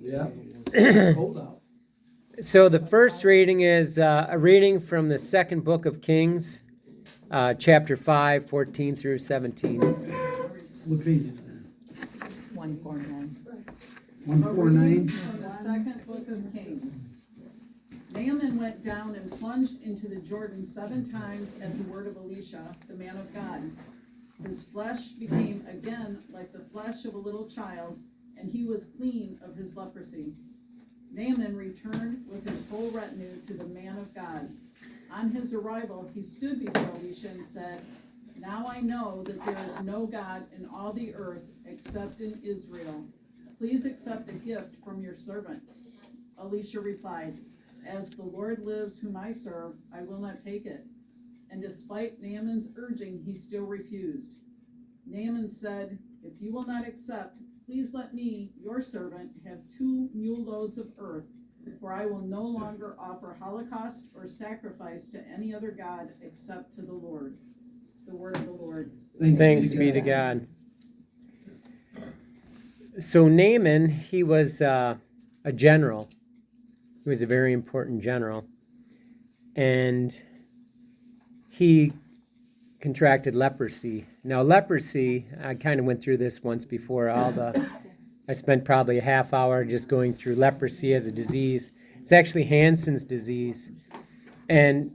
Yeah. Cold out. So the first reading is a reading from the second book of Kings, chapter 5, 14 through 17. What page is that? 149. 149? From the second book of Kings. Naaman went down and plunged into the Jordan 7 times at the word of Elisha, the man of God. His flesh became again like the flesh of a little child, and he was clean of his leprosy. Naaman returned with his whole retinue to the man of God. On his arrival, he stood before Elisha and said, "Now I know that there is no God in all the earth except in Israel. Please accept a gift from your servant." Elisha replied, "As the Lord lives whom I serve, I will not take it." And despite Naaman's urging, he still refused. Naaman said, "If you will not accept, please let me, your servant, have 2 mule loads of earth, for I will no longer offer holocaust or sacrifice to any other god except to the Lord." The word of the Lord. Thanks be to God. So Naaman, he was a general. He was a very important general. And he contracted leprosy. Now leprosy, I kind of went through this once before. I spent probably a half hour just going through leprosy as a disease. It's actually Hansen's disease. And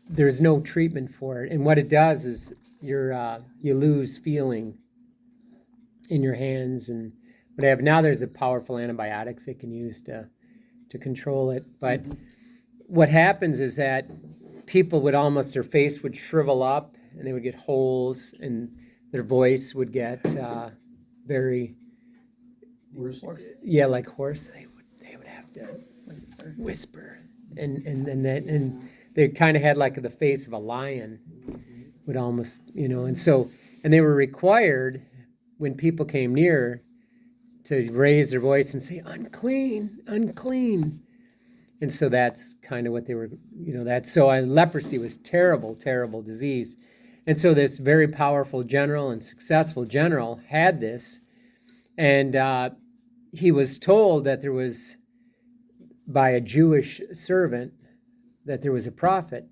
there's no treatment for it. And what it does is you lose feeling in your hands and whatever. Now there's a powerful antibiotics they can use to control it. But what happens is that people would almost, their face would shrivel up and they would get holes and their voice would get very, yeah, like hoarse. They would have to whisper. And they kind of had like the face of a lion, would almost, and they were required when people came near to raise their voice and say, "Unclean, unclean." And so that's kind of what they were, leprosy was terrible, terrible disease. And so this very powerful general and successful general had this, and he was told that there was, by a Jewish servant, that there was a prophet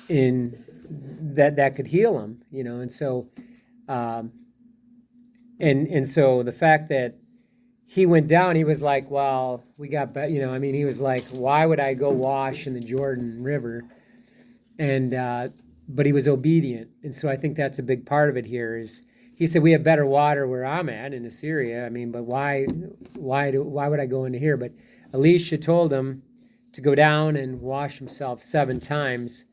in that could heal him, and so and so the fact that he went down, he was like, well, we got, he was like, why would I go wash in the Jordan River? And but he was obedient, and so I think that's a big part of it here. Is he said, we have better water where I'm at in Assyria. But why would I go into here? But Elisha told him to go down and wash himself 7 times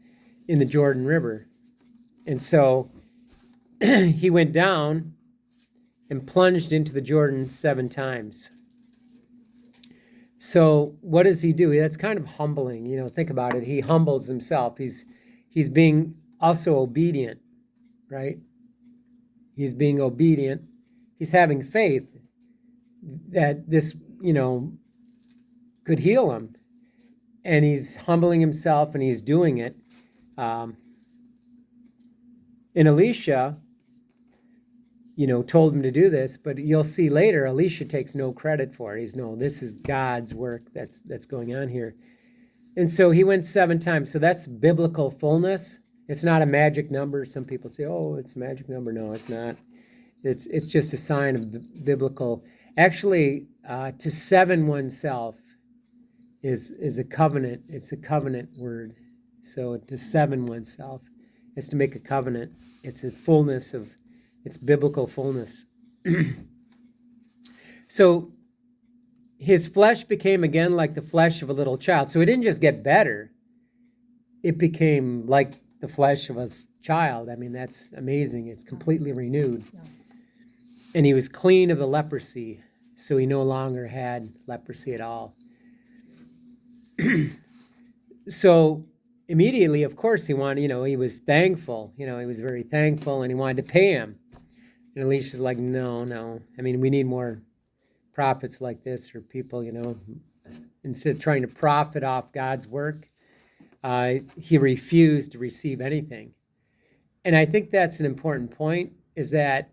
in the Jordan River. And so he went down and plunged into the Jordan 7 times. So what does he do? That's kind of humbling. Think about it. He humbles himself. He's being also obedient, right? He's being obedient. He's having faith that this, could heal him. And he's humbling himself and he's doing it. And Elisha, told him to do this, but you'll see later, Elisha takes no credit for it. This is God's work that's going on here. And so he went 7 times. So that's biblical fullness. It's not a magic number. Some people say, oh, it's a magic number. No, it's not. It's just a sign of biblical. Actually, to 7 oneself is a covenant. It's a covenant word. So to 7 oneself is to make a covenant. It's a fullness of, it's biblical fullness. So his flesh became again like the flesh of a little child. So it didn't just get better. It became like the flesh of a child. That's amazing. It's completely renewed. Yeah. And he was clean of the leprosy. So he no longer had leprosy at all. So immediately, of course, he wanted, he was thankful. He was very thankful and he wanted to pay him. And Elisha's like, no. We need more prophets like this, or people, instead of trying to profit off God's work, he refused to receive anything. And I think that's an important point, is that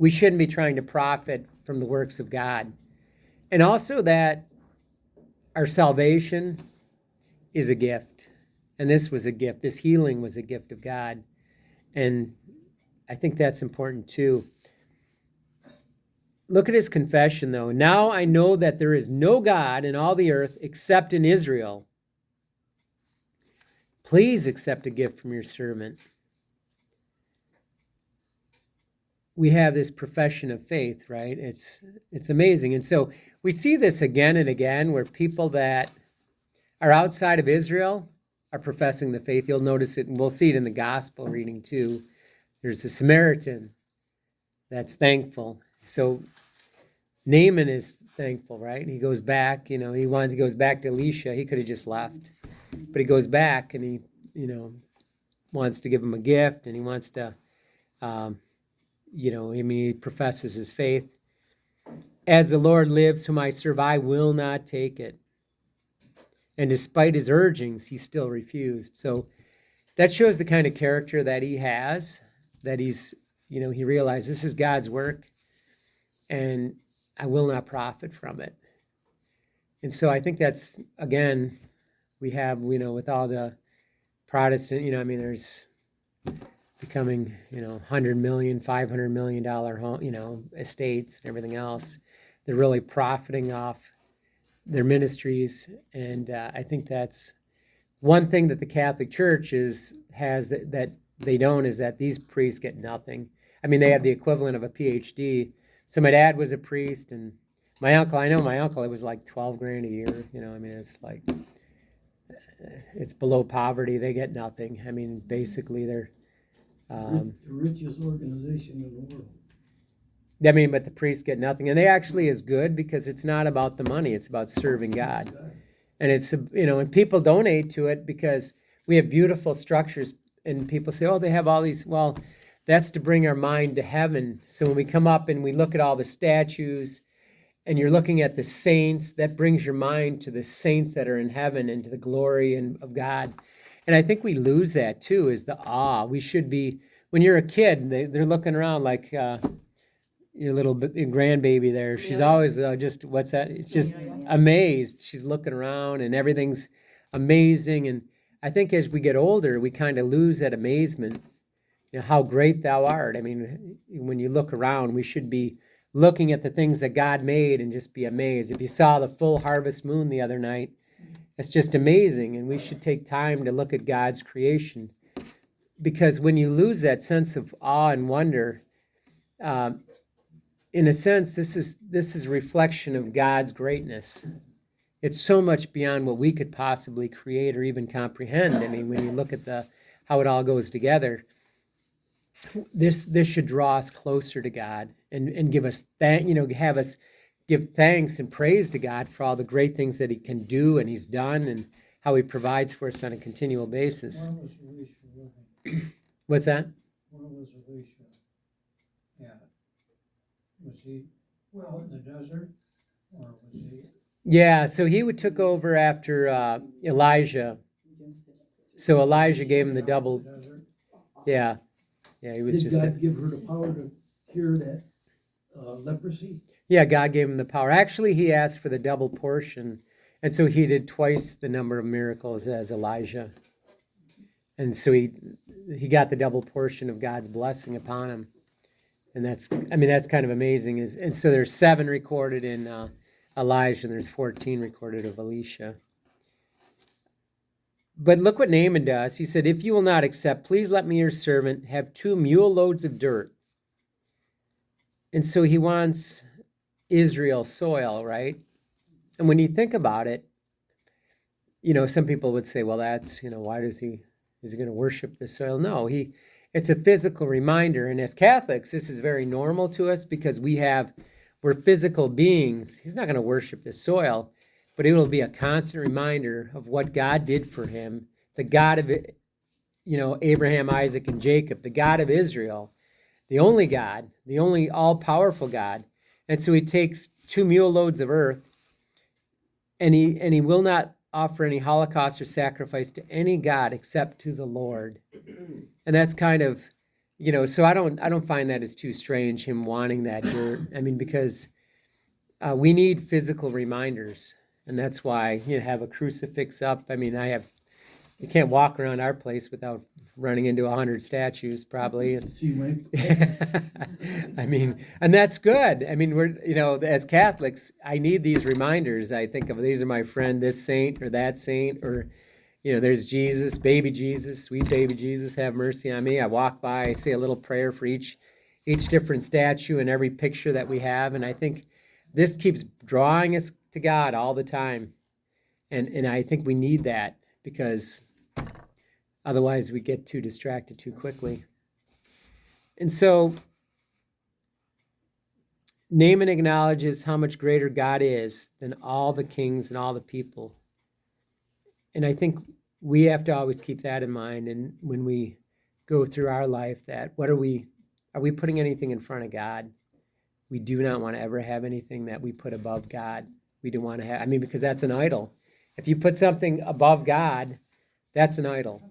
we shouldn't be trying to profit from the works of God. And also that our salvation is a gift. And this was a gift. This healing was a gift of God. And I think that's important too. Look at his confession, though. Now I know that there is no God in all the earth except in Israel. Please accept a gift from your servant. We have this profession of faith, right? It's amazing. And so we see this again and again where people that are outside of Israel are professing the faith. You'll notice it, and we'll see it in the gospel reading too. There's a Samaritan that's thankful. So Naaman is thankful, right? He goes back, he goes back to Elisha. He could have just left. But he goes back and he, wants to give him a gift, and he wants to, he professes his faith. As the Lord lives, whom I serve, I will not take it. And despite his urgings, he still refused. So that shows the kind of character that he has, that he's, he realized this is God's work, and I will not profit from it. And so I think that's, again, we have, with all the Protestant, there's becoming, $100 million, $500 million home, estates and everything else. They're really profiting off their ministries. And I think that's one thing that the Catholic Church has that they don't, is that these priests get nothing. They have the equivalent of a PhD. So my dad was a priest, and my uncle, it was like 12 grand a year. It's like, it's below poverty. They get nothing. Basically they're The richest organization in the world. but the priests get nothing. And they actually is good, because it's not about the money. It's about serving God. And it's, and people donate to it because we have beautiful structures, and people say, oh, they have all these. Well, that's to bring our mind to heaven. So when we come up and we look at all the statues, and you're looking at the saints, that brings your mind to the saints that are in heaven and to the glory of God. And I think we lose that too, is the awe. We should be, when you're a kid, they're looking around like your little grandbaby there. She's always just, what's that? It's just amazed. She's looking around and everything's amazing. And I think as we get older, we kind of lose that amazement. How great thou art. When you look around, we should be looking at the things that God made and just be amazed. If you saw the full harvest moon the other night, it's just amazing. And we should take time to look at God's creation, because when you lose that sense of awe and wonder, in a sense, this is a reflection of God's greatness. It's so much beyond what we could possibly create or even comprehend. When you look at how it all goes together, this should draw us closer to God and give us have us give thanks and praise to God for all the great things that he can do and he's done, and how he provides for us on a continual basis. Where was Elisha living? What's that? Where was Elisha? Yeah. Was he out in the desert, or was he? Yeah, so he took over after Elijah. So Elijah gave him the double. Desert? Yeah, he was Did just. God give her the power to cure that leprosy? Yeah, God gave him the power. Actually, he asked for the double portion, and so he did twice the number of miracles as Elijah. And so he got the double portion of God's blessing upon him, and that's kind of amazing. And so there's 7 recorded in Elijah, and there's 14 recorded of Elisha. But look what Naaman does. He said, "If you will not accept, please let me, your servant, have 2 mule loads of dirt." And so he wants Israel soil, right? And when you think about it, some people would say, well, that's, why is he going to worship the soil? No, it's a physical reminder. And as Catholics, this is very normal to us because we're physical beings. He's not going to worship the soil, but it will be a constant reminder of what God did for him, the God of, Abraham, Isaac, and Jacob, the God of Israel, the only God, the only all-powerful God. And so he takes 2 mule loads of earth, and he will not offer any holocaust or sacrifice to any God except to the Lord. And that's kind of, so I don't find that as too strange, him wanting that dirt. I mean, because we need physical reminders, and that's why you have a crucifix up. I mean, you can't walk around our place without running into 100 statues, probably. And See, my, I mean, and that's good. I mean, we're, as Catholics, I need these reminders. I think of these are my friend, this saint or that saint, or, there's Jesus, baby Jesus, sweet baby Jesus, have mercy on me. I walk by, I say a little prayer for each different statue and every picture that we have. And I think this keeps drawing us to God all the time. And I think we need that because otherwise we get too distracted too quickly. And so Naaman acknowledges how much greater God is than all the kings and all the people. And I think we have to always keep that in mind. And when we go through our life, that are we putting anything in front of God? We do not want to ever have anything that we put above God. We don't want to have, because that's an idol. If you put something above God, that's an idol.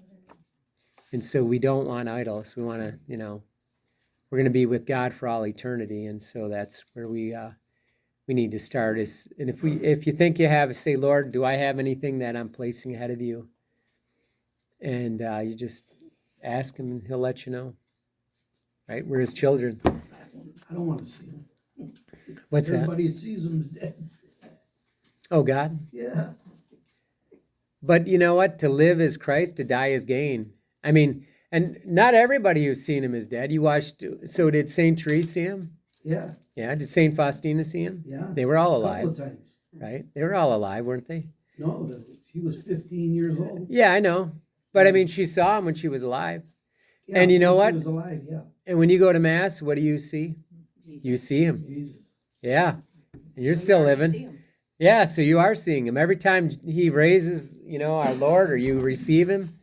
And so we don't want idols. We want to, we're going to be with God for all eternity. And so that's where we need to start. And if you think you have, say, Lord, do I have anything that I'm placing ahead of you? And you just ask him and he'll let you know. Right? We're his children. I don't want to see him. What's that? Everybody that sees him is dead. Oh, God? Yeah. But you know what? To live is Christ, to die is gain. And not everybody who's seen him is dead. You watched, so did St. Therese see him? Yeah. Yeah. Did St. Faustina see him? Yeah. They were all A couple alive, of times. right? They were all alive, weren't they? No, he was 15 years old. Yeah, I know. But she saw him when she was alive. Yeah, And you know when what? He was alive, yeah. And when you go to Mass, what do you see? You see him. Jesus. Yeah. And you're still living. Yeah, so you are seeing him. Every time he raises, our Lord, or you receive him.